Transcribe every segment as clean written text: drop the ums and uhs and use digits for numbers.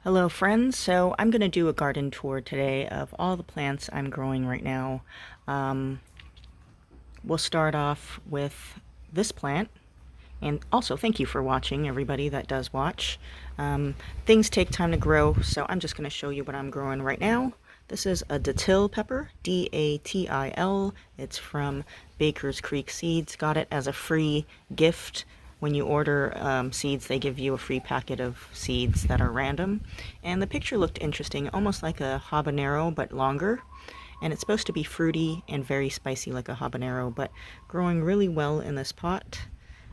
Hello friends, so I'm going to do a garden tour today of all the plants I'm growing right now. Um, we'll start off with this plant, and also thank you for watching, everybody that does watch. Things take time to grow, so I'm just going to show you what I'm growing right now. This is a Datil Pepper, D-A-T-I-L. It's from Baker's Creek Seeds. Got it as a free gift. When you order seeds, they give you a free packet of seeds that are random. And the picture looked interesting, almost like a habanero, but longer. And it's supposed to be fruity and very spicy like a habanero, but growing really well in this pot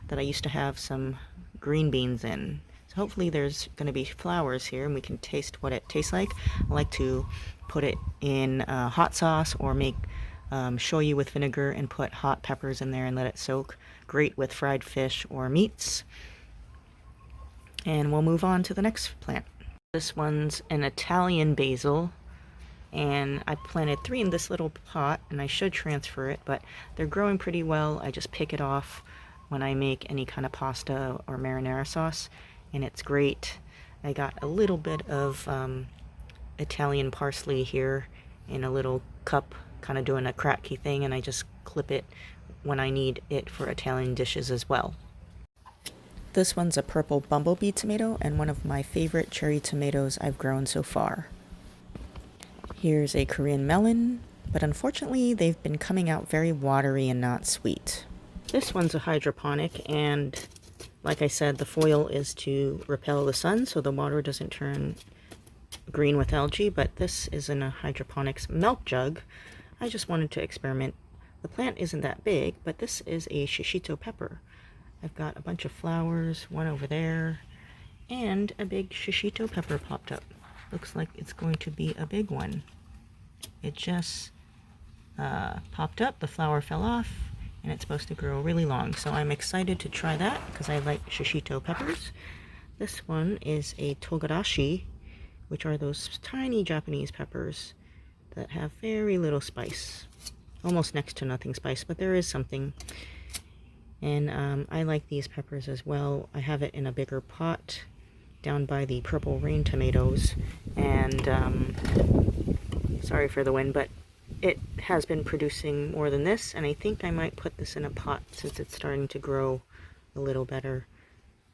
that I used to have some green beans in. So hopefully there's going to be flowers here and we can taste what it tastes like. I like to put it in hot sauce or make shoyu with vinegar and put hot peppers in there and let it soak. Great with fried fish or meats. And we'll move on to the next plant. This one's an Italian basil, and I planted 3 in this little pot, and I should transfer it, but they're growing pretty well. I just pick it off when I make any kind of pasta or marinara sauce, and it's great. I got a little bit of Italian parsley here in a little cup, kind of doing a cracky thing, and I just clip it when I need it for Italian dishes as well. This one's a purple bumblebee tomato and one of my favorite cherry tomatoes I've grown so far. Here's a Korean melon, but unfortunately they've been coming out very watery and not sweet. This one's a hydroponic, and like I said, the foil is to repel the sun so the water doesn't turn green with algae, but this is in a hydroponics milk jug. I just wanted to experiment. The plant isn't that big, but this is a Shishito Pepper. I've got a bunch of flowers, one over there, and a big Shishito Pepper popped up. Looks like it's going to be a big one. It just popped up, the flower fell off, and it's supposed to grow really long. So I'm excited to try that because I like Shishito peppers. This one is a Togarashi, which are those tiny Japanese peppers that have very little spice. Almost next to nothing spice, but there is something. And I like these peppers as well. I have it in a bigger pot down by the purple rain tomatoes. And sorry for the wind, but it has been producing more than this. And I think I might put this in a pot since it's starting to grow a little better.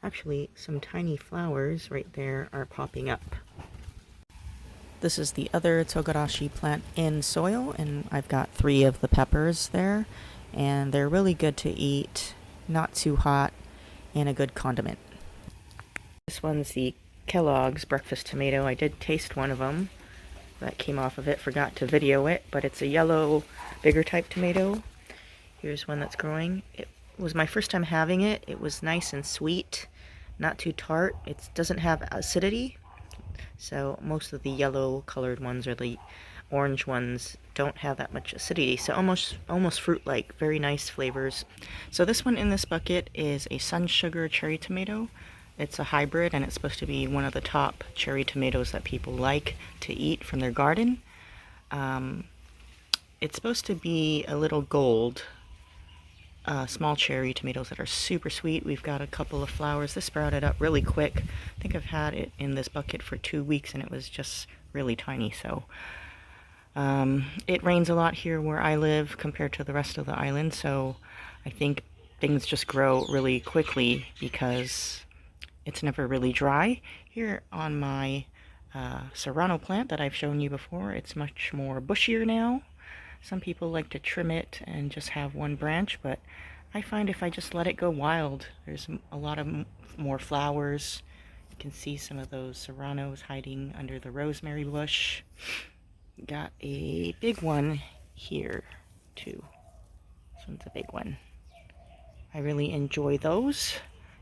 Actually, some tiny flowers right there are popping up. This is the other Togarashi plant in soil, and I've got 3 of the peppers there, and they're really good to eat, not too hot, and a good condiment. This one's the Kellogg's breakfast tomato. I did taste one of them that came off of it, forgot to video it, but it's a yellow, bigger type tomato. Here's one that's growing. It was my first time having it. It was nice and sweet, not too tart. It doesn't have acidity. So most of the yellow colored ones or the orange ones don't have that much acidity. So almost fruit-like, very nice flavors. So this one in this bucket is a sun sugar cherry tomato. It's a hybrid, and it's supposed to be one of the top cherry tomatoes that people like to eat from their garden. It's supposed to be a little gold. Small cherry tomatoes that are super sweet. We've got a couple of flowers. This sprouted up really quick. I think I've had it in this bucket for 2 weeks and it was just really tiny. So it rains a lot here where I live compared to the rest of the island, so I think things just grow really quickly because it's never really dry. Here on my Serrano plant that I've shown you before, it's much more bushier now. Some people like to trim it and just have one branch, but I find if I just let it go wild, there's a lot of more flowers. You can see some of those serranos hiding under the rosemary bush. Got a big one here, too. This one's a big one. I really enjoy those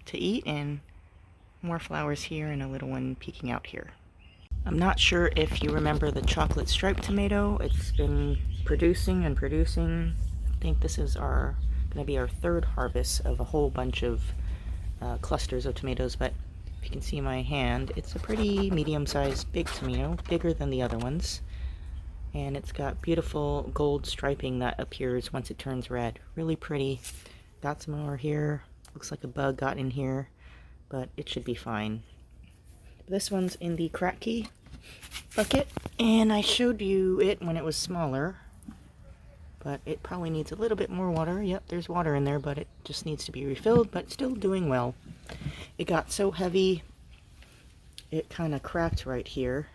to eat, and more flowers here and a little one peeking out here. I'm not sure if you remember the chocolate striped tomato. It's been producing and producing. I think this is going to be our 3rd harvest of a whole bunch of clusters of tomatoes, but if you can see my hand, it's a pretty medium-sized big tomato, bigger than the other ones. And it's got beautiful gold striping that appears once it turns red. Really pretty. Got some more here. Looks like a bug got in here, but it should be fine. This one's in the cracky bucket, and I showed you it when it was smaller, but it probably needs a little bit more water. Yep, there's water in there, but it just needs to be refilled, but still doing well. It got so heavy, it kind of cracked right here,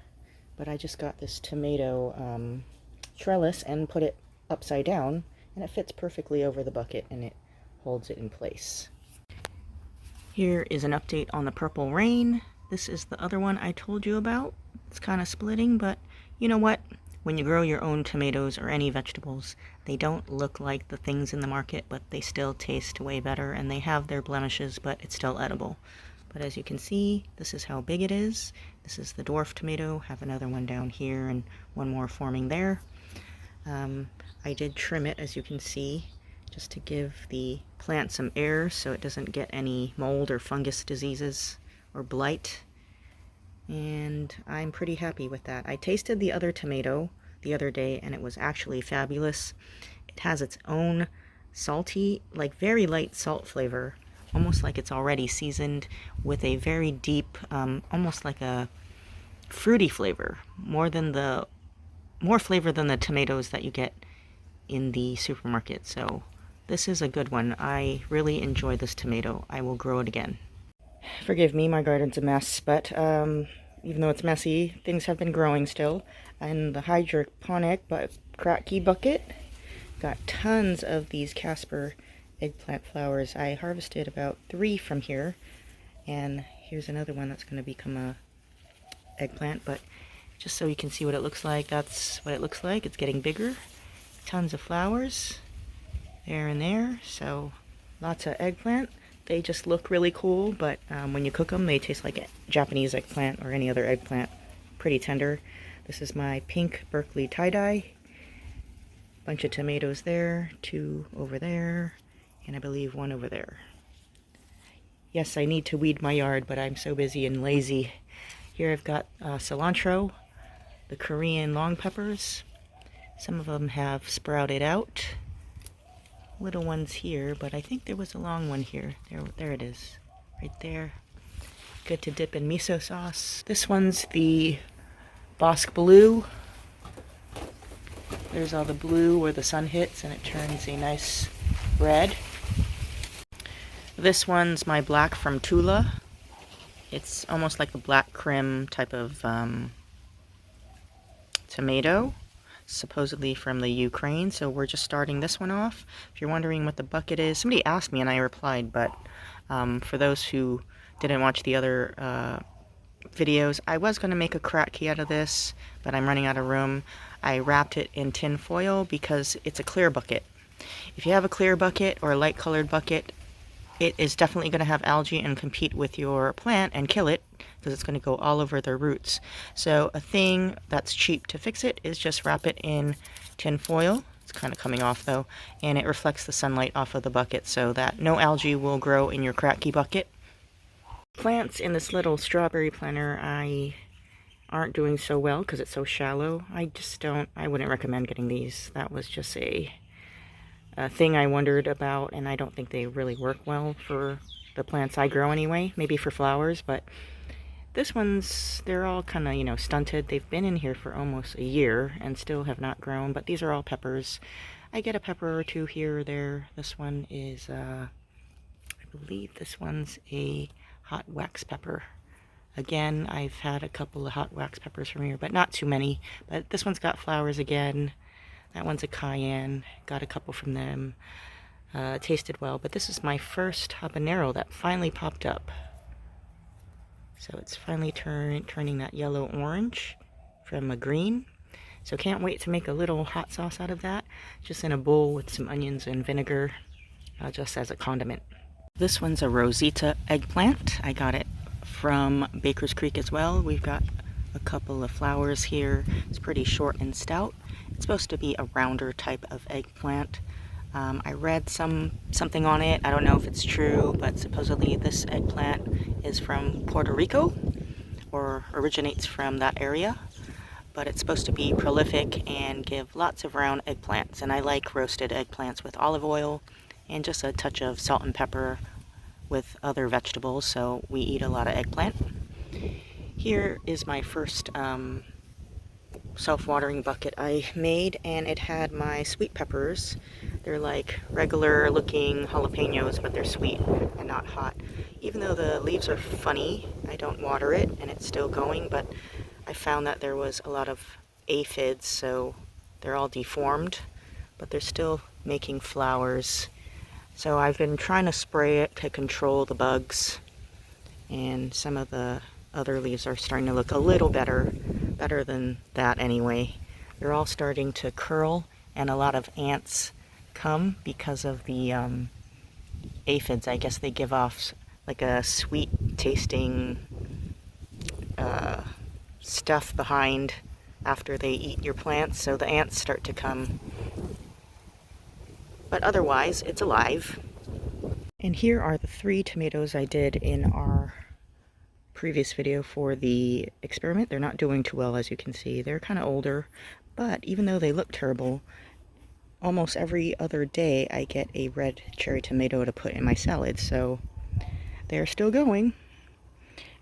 but I just got this tomato trellis and put it upside down, and it fits perfectly over the bucket, and it holds it in place. Here is an update on the purple rain. This is the other one I told you about. It's kind of splitting, but you know what? When you grow your own tomatoes or any vegetables, they don't look like the things in the market, but they still taste way better, and they have their blemishes, but it's still edible. But as you can see, this is how big it is. This is the dwarf tomato. Have another one down here and one more forming there. I did trim it, as you can see, just to give the plant some air so it doesn't get any mold or fungus diseases or blight. And I'm pretty happy with that. I tasted the other tomato the other day, and it was actually fabulous. It has its own salty, like very light salt flavor, almost like it's already seasoned, with a very deep, almost like a fruity flavor, more flavor than the tomatoes that you get in the supermarket. So this is a good one. I really enjoy this tomato. I will grow it again. Forgive me, my garden's a mess, but even though it's messy, things have been growing still. And the hydroponic cracky bucket got tons of these Casper eggplant flowers. I harvested about 3 from here, and here's another one that's going to become a eggplant, but just so you can see what it looks like, that's what it looks like. It's getting bigger. Tons of flowers there and there, so lots of eggplant. They just look really cool, but when you cook them, they taste like a Japanese eggplant or any other eggplant. Pretty tender. This is my pink Berkeley tie-dye. Bunch of tomatoes there, 2 over there, and I believe 1 over there. Yes, I need to weed my yard, but I'm so busy and lazy. Here I've got cilantro, the Korean long peppers. Some of them have sprouted out. Little ones here, but I think there was a long one here. There it is, right there. Good to dip in miso sauce. This one's the Bosque Blue. There's all the blue where the sun hits and it turns a nice red. This one's my black from Tula. It's almost like a black crim type of tomato, supposedly from the Ukraine, so we're just starting this one off. If you're wondering what the bucket is, somebody asked me and I replied, but for those who didn't watch the other videos, I was going to make a cracky out of this, but I'm running out of room. I wrapped it in tin foil because it's a clear bucket. If you have a clear bucket or a light colored bucket, it is definitely going to have algae and compete with your plant and kill it, because it's going to go all over their roots. So a thing that's cheap to fix it is just wrap it in tin foil. It's kind of coming off though, and it reflects the sunlight off of the bucket so that no algae will grow in your cracky bucket. Plants in this little strawberry planter aren't doing so well because it's so shallow. I wouldn't recommend getting these. That was just a thing I wondered about, and I don't think they really work well for the plants I grow anyway. Maybe for flowers, but this one's, they're all kind of, you know, stunted. They've been in here for almost a year and still have not grown, but these are all peppers. I get a pepper or 2 here or there. This one is, I believe this one's a hot wax pepper. Again, I've had a couple of hot wax peppers from here, but not too many. But this one's got flowers again. That one's a cayenne. Got a couple from them. Tasted well, but this is my first habanero that finally popped up. So it's finally turning that yellow-orange from a green. So can't wait to make a little hot sauce out of that, just in a bowl with some onions and vinegar, just as a condiment. This one's a Rosita Eggplant. I got it from Baker's Creek as well. We've got a couple of flowers here. It's pretty short and stout. It's supposed to be a rounder type of eggplant. I read something on it. I don't know if it's true, but supposedly this eggplant is from Puerto Rico, or originates from that area. But it's supposed to be prolific and give lots of round eggplants. And I like roasted eggplants with olive oil and just a touch of salt and pepper with other vegetables, so we eat a lot of eggplant. Here is my first self-watering bucket I made, and it had my sweet peppers. They're like regular looking jalapenos, but they're sweet and not hot. Even though the leaves are funny, I don't water it and it's still going, but I found that there was a lot of aphids, so they're all deformed, but they're still making flowers. So I've been trying to spray it to control the bugs, and some of the other leaves are starting to look a little better than that anyway. They're all starting to curl, and a lot of ants come because of the aphids. I guess they give off like a sweet tasting stuff behind after they eat your plants, so the ants start to come. But otherwise, it's alive. And here are the 3 tomatoes I did in our previous video for the experiment. They're not doing too well, as you can see. They're kind of older, but even though they look terrible, almost every other day I get a red cherry tomato to put in my salad, so they're still going.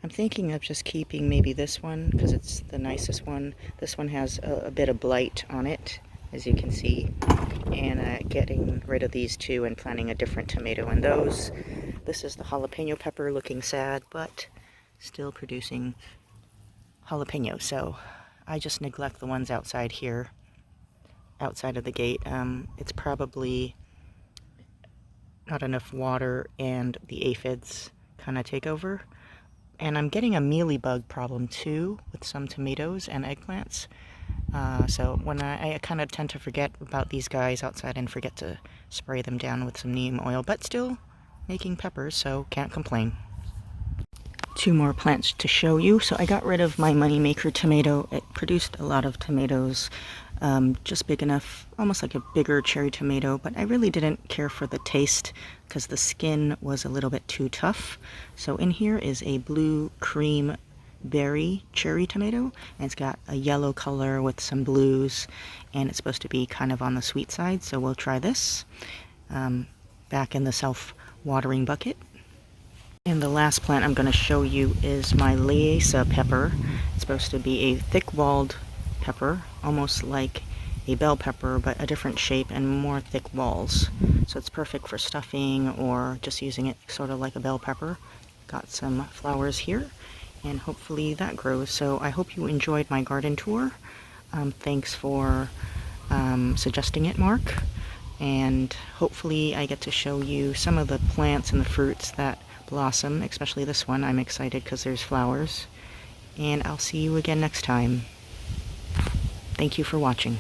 I'm thinking of just keeping maybe this one because it's the nicest one. This one has a bit of blight on it, as you can see, and getting rid of these 2 and planting a different tomato in those. This is the jalapeno pepper, looking sad, but still producing jalapenos. So I just neglect the ones outside here, outside of the gate. It's probably not enough water and the aphids kind of take over. And I'm getting a mealybug problem too with some tomatoes and eggplants. So when I kind of tend to forget about these guys outside and forget to spray them down with some neem oil, but still making peppers, so can't complain. 2 more plants to show you. So I got rid of my moneymaker tomato. It produced a lot of tomatoes, just big enough, almost like a bigger cherry tomato, but I really didn't care for the taste because the skin was a little bit too tough. So in here is a blue cream berry cherry tomato, and it's got a yellow color with some blues, and it's supposed to be kind of on the sweet side, so we'll try this back in the self-watering bucket. And the last plant I'm going to show you is my Rosita pepper. It's supposed to be a thick-walled pepper, almost like a bell pepper, but a different shape and more thick walls. So it's perfect for stuffing or just using it sort of like a bell pepper. Got some flowers here, and hopefully that grows. So I hope you enjoyed my garden tour. Thanks for suggesting it, Mark. And hopefully I get to show you some of the plants and the fruits that blossom, especially this one. I'm excited because there's flowers. And I'll see you again next time. Thank you for watching.